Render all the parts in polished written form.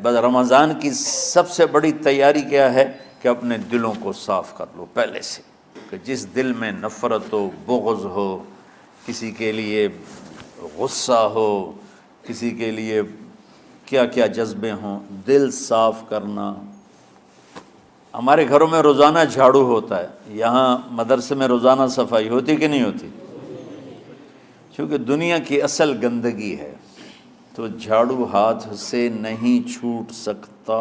بس رمضان کی سب سے بڑی تیاری کیا ہے کہ اپنے دلوں کو صاف کر لو پہلے سے، کہ جس دل میں نفرت ہو، بغض ہو، کسی کے لیے غصہ ہو، کسی کے لیے کیا کیا جذبے ہوں، دل صاف کرنا۔ ہمارے گھروں میں روزانہ جھاڑو ہوتا ہے، یہاں مدرسے میں روزانہ صفائی ہوتی کہ نہیں ہوتی؟ چونکہ دنیا کی اصل گندگی ہے تو جھاڑو ہاتھ سے نہیں چھوٹ سکتا۔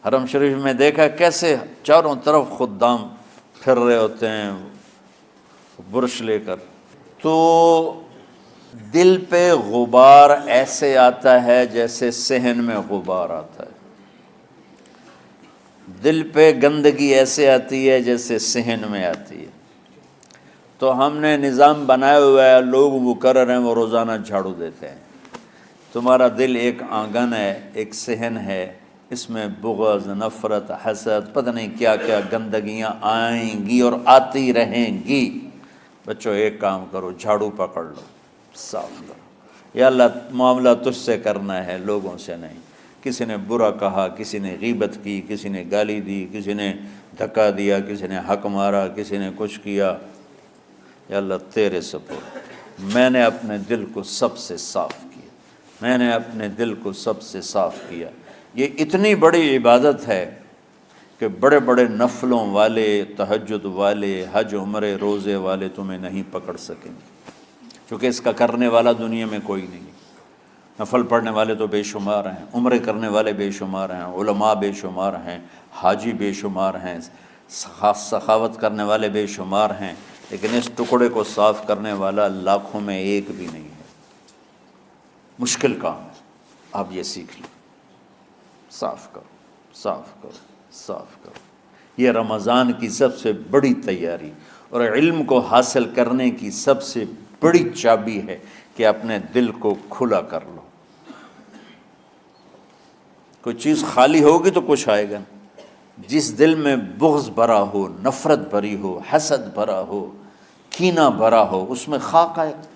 حرم شریف میں دیکھا کیسے چاروں طرف خدام پھر رہے ہوتے ہیں برش لے کر، تو دل پہ غبار ایسے آتا ہے جیسے صحن میں غبار آتا ہے، دل پہ گندگی ایسے آتی ہے جیسے صحن میں آتی ہے۔ تو ہم نے نظام بنایا ہوا ہے، لوگ مقرر ہیں وہ روزانہ جھاڑو دیتے ہیں۔ تمہارا دل ایک آنگن ہے، ایک صحن ہے، اس میں بغض، نفرت، حسد، پتہ نہیں کیا کیا گندگیاں آئیں گی اور آتی رہیں گی۔ بچوں ایک کام کرو، جھاڑو پکڑ لو، صاف کرو۔ یا اللہ معاملہ تجھ سے کرنا ہے، لوگوں سے نہیں۔ کسی نے برا کہا، کسی نے غیبت کی، کسی نے گالی دی، کسی نے دھکا دیا، کسی نے حق مارا، کسی نے کچھ کیا، یا اللہ تیرے سپرد میں نے اپنے دل کو سب سے صاف کیا، میں نے اپنے دل کو سب سے صاف کیا۔ یہ اتنی بڑی عبادت ہے کہ بڑے بڑے نفلوں والے، تہجد والے، حج عمرے روزے والے تمہیں نہیں پکڑ سکیں گے، چونکہ اس کا کرنے والا دنیا میں کوئی نہیں۔ نفل پڑھنے والے تو بے شمار ہیں، عمرے کرنے والے بے شمار ہیں، علماء بے شمار ہیں، حاجی بے شمار ہیں، سخاوت کرنے والے بے شمار ہیں، لیکن اس ٹکڑے کو صاف کرنے والا لاکھوں میں ایک بھی نہیں ہے۔ مشکل کام ہے، آپ یہ سیکھ لیں، صاف کرو، صاف کرو، صاف کرو۔ یہ رمضان کی سب سے بڑی تیاری اور علم کو حاصل کرنے کی سب سے بڑی چابی ہے کہ اپنے دل کو کھلا کر لو۔ کوئی چیز خالی ہوگی تو کچھ آئے گا۔ جس دل میں بغض بھرا ہو، نفرت بھری ہو، حسد بھرا ہو، کینہ بھرا ہو، اس میں خاک آئے گا،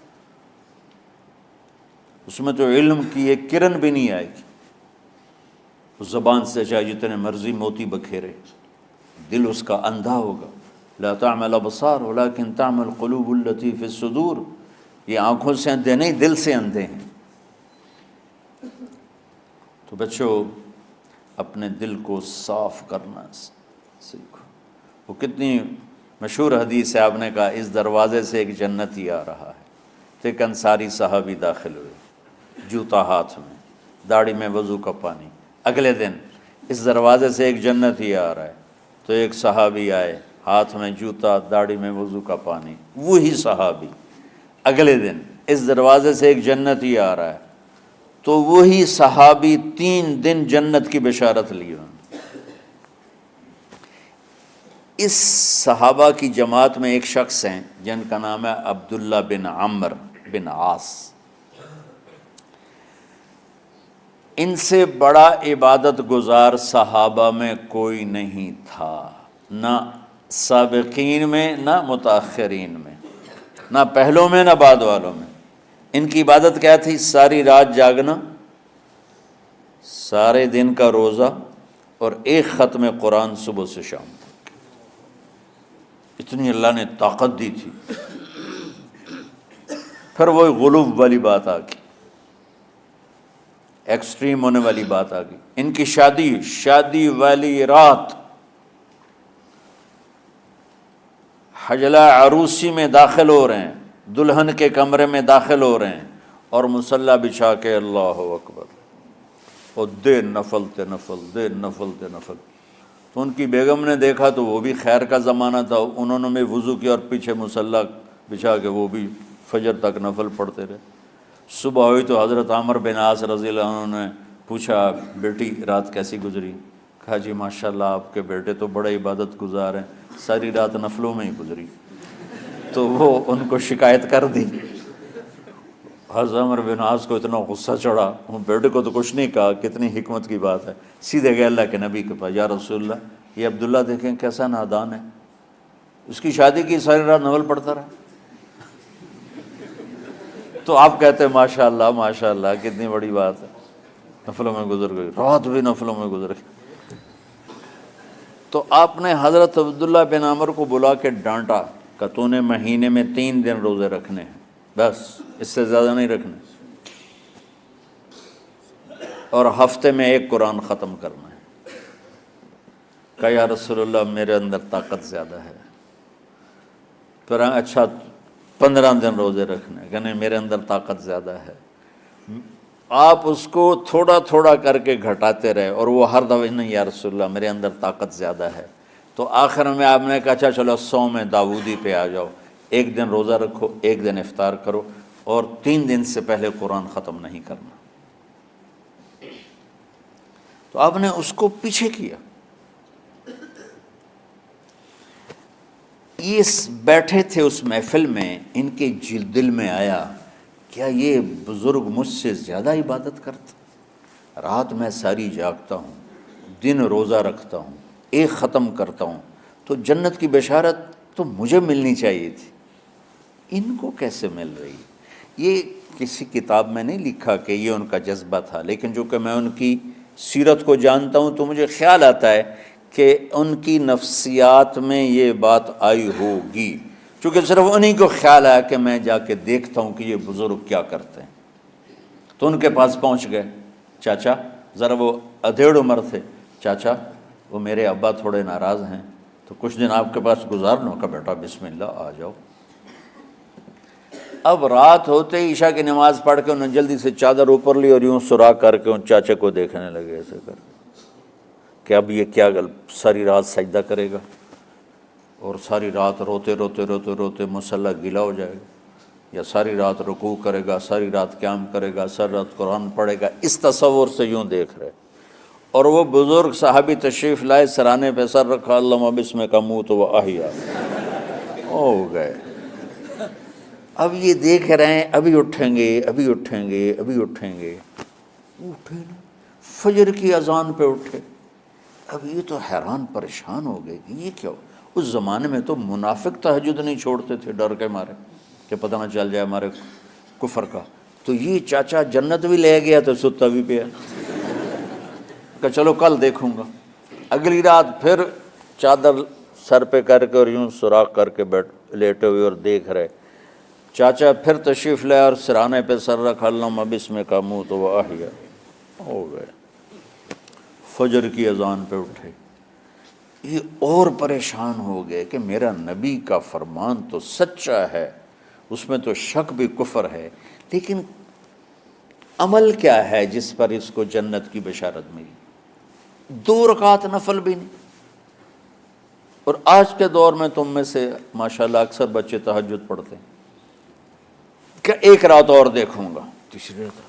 اس میں تو علم کی ایک کرن بھی نہیں آئے گی۔ اس زبان سے چاہے جتنے مرضی موتی بکھیرے، دل اس کا اندھا ہوگا۔ لا تعمى الابصار ولكن تعمى القلوب التي في الصدور۔ یہ آنکھوں سے اندھے نہیں، دل سے اندھے ہیں۔ تو بچوں اپنے دل کو صاف کرنا سیکھو۔ وہ کتنی مشہور حدیث ہے، آپ نے کہا اس دروازے سے ایک جنتی آ رہا ہے، تو ایک انصاری صحابی داخل ہوئے، جوتا ہاتھ میں، داڑھی میں وضو کا پانی۔ اگلے دن اس دروازے سے ایک جنتی آ رہا ہے، تو ایک صحابی آئے، ہاتھ میں جوتا، داڑھی میں وضو کا پانی، وہی صحابی۔ اگلے دن اس دروازے سے ایک جنتی آ رہا ہے، تو وہی صحابی 3 دن جنت کی بشارت لی۔ اس صحابہ کی جماعت میں ایک شخص ہیں جن کا نام ہے عبداللہ بن عمرو بن عاص۔ ان سے بڑا عبادت گزار صحابہ میں کوئی نہیں تھا، نہ سابقین میں نہ متاخرین میں، نہ پہلوں میں نہ بعد والوں میں۔ ان کی عبادت کیا تھی؟ ساری رات جاگنا، سارے دن کا روزہ، اور ایک ختم قرآن صبح سے شام تک۔ اتنی اللہ نے طاقت دی تھی۔ پھر وہی غلوب والی بات آ گئی، ایکسٹریم ہونے والی بات آ گئی۔ ان کی شادی والی رات حجلہ عروسی میں داخل ہو رہے ہیں، دلہن کے کمرے میں داخل ہو رہے ہیں، اور مصلی بچھا کے اللہ اکبر، اور دیر نفل تے نفل، دیر نفل تے نفل۔ تو ان کی بیگم نے دیکھا تو وہ بھی خیر کا زمانہ تھا، انہوں نے بھی وضو کیا اور پیچھے مصلی بچھا کے وہ بھی فجر تک نفل پڑھتے رہے۔ صبح ہوئی تو حضرت عمرو بن عاص رضی اللہ عنہ نے پوچھا، بیٹی رات کیسی گزری؟ کہا جی ماشاءاللہ آپ کے بیٹے تو بڑے عبادت گزار ہیں، ساری رات نفلوں میں ہی گزری۔ تو وہ ان کو شکایت کر دی۔ حضرت عمرو بن عاص کو اتنا غصہ چڑھا، وہ بیٹے کو تو کچھ نہیں کہا، کتنی حکمت کی بات ہے، سیدھے گئے اللہ کے نبی کے پاس، یا رسول اللہ یہ عبداللہ دیکھیں کیسا نادان ہے، اس کی شادی کی ساری رات نفل پڑھتا رہا۔ تو آپ کہتے ہیں ماشاء اللہ کتنی بڑی بات ہے، نفلوں میں گزر گئی، رات بھی نفلوں میں گزر گئی۔ تو آپ نے حضرت عبداللہ بن عمر کو بلا کے ڈانٹا کہ تو نے مہینے میں 3 دن روزے رکھنے ہیں، بس اس سے زیادہ نہیں رکھنے، اور ہفتے میں 1 قرآن ختم کرنا ہے۔ کہا یا رسول اللہ میرے اندر طاقت زیادہ ہے۔ پھر اچھا 15 دن روزے رکھنے، کہ نہیں میرے اندر طاقت زیادہ ہے۔ آپ اس کو تھوڑا تھوڑا کر کے گھٹاتے رہے، اور وہ ہر دفعہ نہیں یا رسول اللہ میرے اندر طاقت زیادہ ہے۔ تو آخر میں آپ نے کہا اچھا چلو صوم داؤدی پہ آ جاؤ، 1 دن روزہ رکھو، 1 دن افطار کرو، اور 3 دن سے پہلے قرآن ختم نہیں کرنا۔ تو آپ نے اس کو پیچھے کیا۔ یہ بیٹھے تھے اس محفل میں، ان کے دل میں آیا کیا یہ بزرگ مجھ سے زیادہ عبادت کرتا؟ رات میں ساری جاگتا ہوں، دن روزہ رکھتا ہوں، 1 ختم کرتا ہوں، تو جنت کی بشارت تو مجھے ملنی چاہیے تھی، ان کو کیسے مل رہی؟ یہ کسی کتاب میں نہیں لکھا کہ یہ ان کا جذبہ تھا، لیکن جو کہ میں ان کی سیرت کو جانتا ہوں تو مجھے خیال آتا ہے کہ ان کی نفسیات میں یہ بات آئی ہوگی، چونکہ صرف انہی کو خیال آیا کہ میں جا کے دیکھتا ہوں کہ یہ بزرگ کیا کرتے ہیں۔ تو ان کے پاس پہنچ گئے، چاچا ذرا، وہ ادھیڑ عمر تھے، چاچا وہ میرے ابا تھوڑے ناراض ہیں، تو کچھ دن آپ کے پاس گزار لوں؟ کا بیٹا بسم اللہ آ جاؤ۔ اب رات ہوتے ہی عشاء کی نماز پڑھ کے انہوں نے جلدی سے چادر اوپر لی اور یوں سراغ کر کے ان چاچے کو دیکھنے لگے ایسے کر کہ اب یہ کیا ساری رات سجدہ کرے گا، اور ساری رات روتے روتے روتے روتے مصلی گیلا ہو جائے گا، یا ساری رات رکوع کرے گا، ساری رات قیام کرے گا، ساری رات قرآن پڑھے گا، اس تصور سے یوں دیکھ رہے۔ اور وہ بزرگ صحابی تشریف لائے، سرانے پہ سر رکھا، اللہم بسمک اموت و احیا، ہو گئے۔ اب یہ دیکھ رہے ہیں ابھی اٹھیں گے، ابھی اٹھیں گے، ابھی اٹھیں گے، اٹھے نا، فجر کی اذان پہ اٹھے۔ اب یہ تو حیران پریشان ہو گئے کہ یہ کیا ہو؟ اس زمانے میں تو منافق تہجد نہیں چھوڑتے تھے ڈر کے مارے کہ پتہ نہ چل جائے ہمارے کفر کا، تو یہ چاچا جنت بھی لے گیا تو ستا بھی پیا کہ چلو کل دیکھوں گا۔ اگلی رات پھر چادر سر پہ کر کے اور یوں سوراخ کر کے لیٹے ہوئے اور دیکھ رہے۔ چاچا پھر تشریف لے اور سرانے پہ سر رکھا، اللہم بسمک اموت و احیا، ہو گئے۔ فجر کی اذان پہ اٹھے، یہ اور پریشان ہو گئے کہ میرا نبی کا فرمان تو سچا ہے، اس میں تو شک بھی کفر ہے، لیکن عمل کیا ہے جس پر اس کو جنت کی بشارت ملی؟ 2 رکعت نفل بھی نہیں۔ اور آج کے دور میں تم میں سے ماشاءاللہ اکثر بچے تہجد پڑھتے ہیں کہ 1 رات اور دیکھوں گا، تیسری رات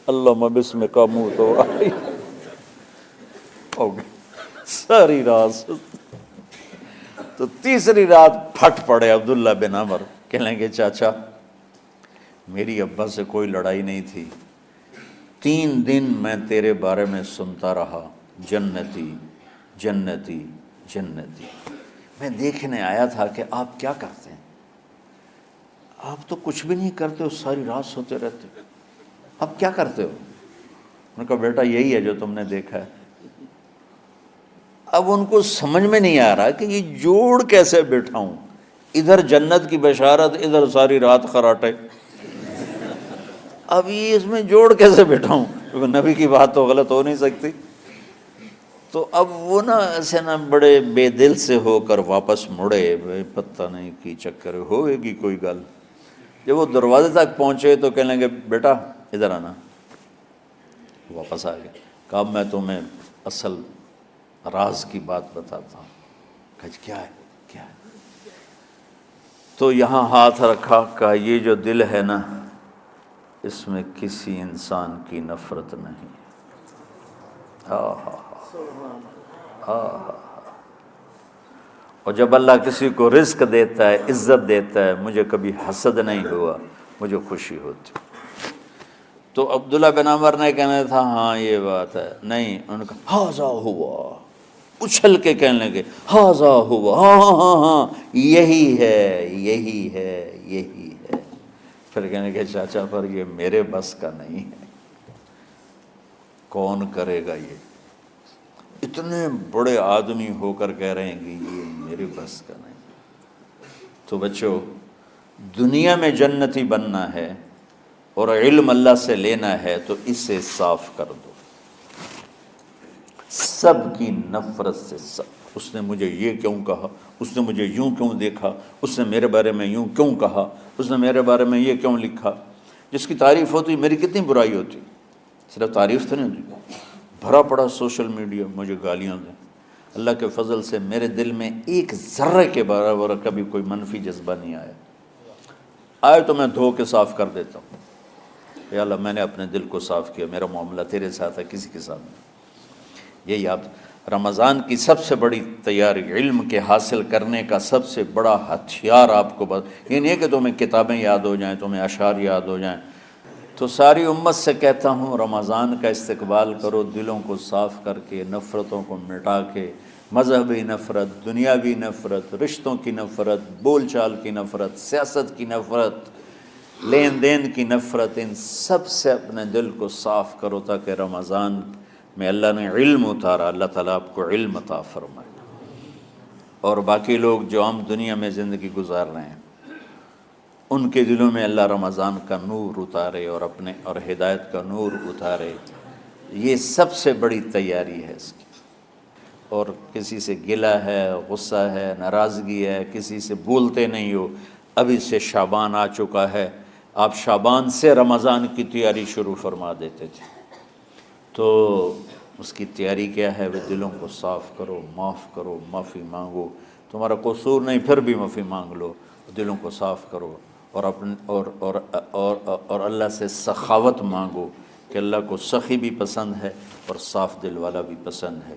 اللہم بسمک اموت و احیا، ہو گئی ساری رات۔ تو تیسری رات پھٹ پڑے عبداللہ بن عمر، کہنے گے چاچا میری ابا سے کوئی لڑائی نہیں تھی، 3 دن میں تیرے بارے میں سنتا رہا، جنتی جنتی جنتی۔ میں دیکھنے آیا تھا کہ آپ کیا کرتے ہیں، آپ تو کچھ بھی نہیں کرتے ہو، ساری رات سوتے رہتے ہو، اب کیا کرتے ہو؟ ان کا بیٹا یہی ہے جو تم نے دیکھا ہے۔ اب ان کو سمجھ میں نہیں آ رہا کہ یہ جوڑ کیسے بٹھاؤں، ادھر جنت کی بشارت، ادھر ساری رات خراٹے، اب یہ اس میں جوڑ کیسے بٹھاؤں، کیونکہ نبی کی بات تو غلط ہو نہیں سکتی۔ تو اب وہ نا ایسے نا بڑے بے دل سے ہو کر واپس مڑے، پتہ نہیں کی چکر ہوئے گی کوئی گل۔ جب وہ دروازے تک پہنچے تو کہنے لگے بیٹا ادھر آنا، واپس آ گئے۔ کہا میں تمہیں اصل راز کی بات بتاتا ہوں۔ کہا کیا ہے کیا ہے؟ تو یہاں ہاتھ رکھا، کہا یہ جو دل ہے نا اس میں کسی انسان کی نفرت نہیں۔ اور جب اللہ کسی کو رزق دیتا ہے، عزت دیتا ہے، مجھے کبھی حسد نہیں ہوا، مجھے خوشی ہوتی۔ تو عبداللہ بن عمر نے کہنا تھا ہاں یہ بات ہے، نہیں، ان کا ہاذا ہوا، اچھل کے کہنے لگے ہاذا ہوا، ہاں ہاں ہاں ہاں یہی ہے یہی ہے یہی ہے۔ پھر کہنے لگے چاچا پر یہ میرے بس کا نہیں ہے، کون کرے گا یہ؟ اتنے بڑے آدمی ہو کر کہہ رہے ہیں کہ یہ میرے بس کا نہیں۔ تو بچوں، دنیا میں جنتی بننا ہے اور علم اللہ سے لینا ہے تو اسے صاف کر دو، سب کی نفرت سے۔ سب، اس نے مجھے یہ کیوں کہا، اس نے مجھے یوں کیوں دیکھا، اس نے میرے بارے میں یوں کیوں کہا، اس نے میرے بارے میں یہ کیوں لکھا۔ جس کی تعریف ہوتی میری کتنی برائی ہوتی، صرف تعریف تو نہیں ہوتی، بھرا پڑا سوشل میڈیا مجھے گالیاں دیں۔ اللہ کے فضل سے میرے دل میں ایک ذرے کے برابر کبھی کوئی منفی جذبہ نہیں آیا، آئے تو میں دھو کے صاف کر دیتا ہوں، یا اللہ میں نے اپنے دل کو صاف کیا، میرا معاملہ تیرے ساتھ ہے، کسی کے ساتھ نہیں۔ یہی آپ رمضان کی سب سے بڑی تیاری، علم کے حاصل کرنے کا سب سے بڑا ہتھیار آپ کو یہ نہیں ہے کہ تمہیں کتابیں یاد ہو جائیں، تمہیں اشعار یاد ہو جائیں۔ تو ساری امت سے کہتا ہوں رمضان کا استقبال کرو دلوں کو صاف کر کے، نفرتوں کو مٹا کے، مذہبی نفرت، دنیاوی نفرت، رشتوں کی نفرت، بول چال کی نفرت، سیاست کی نفرت، لین دین کی نفرت، ان سب سے اپنے دل کو صاف کرو تاکہ رمضان میں اللہ نے علم اتارا، اللہ تعالیٰ آپ کو علم عطا فرمائے، اور باقی لوگ جو عام دنیا میں زندگی گزار رہے ہیں ان کے دلوں میں اللہ رمضان کا نور اتارے اور ہدایت کا نور اتارے۔ یہ سب سے بڑی تیاری ہے اس کی۔ اور کسی سے گلہ ہے، غصہ ہے، ناراضگی ہے، کسی سے بولتے نہیں ہو، ابھی سے شعبان آ چکا ہے، آپ شعبان سے رمضان کی تیاری شروع فرما دیتے تھے، تو اس کی تیاری کیا ہے؟ وہ دلوں کو صاف کرو، معاف کرو، معافی مانگو، تمہارا قصور نہیں پھر بھی معافی مانگ لو، دلوں کو صاف کرو، اور اللہ سے سخاوت مانگو کہ اللہ کو سخی بھی پسند ہے اور صاف دل والا بھی پسند ہے۔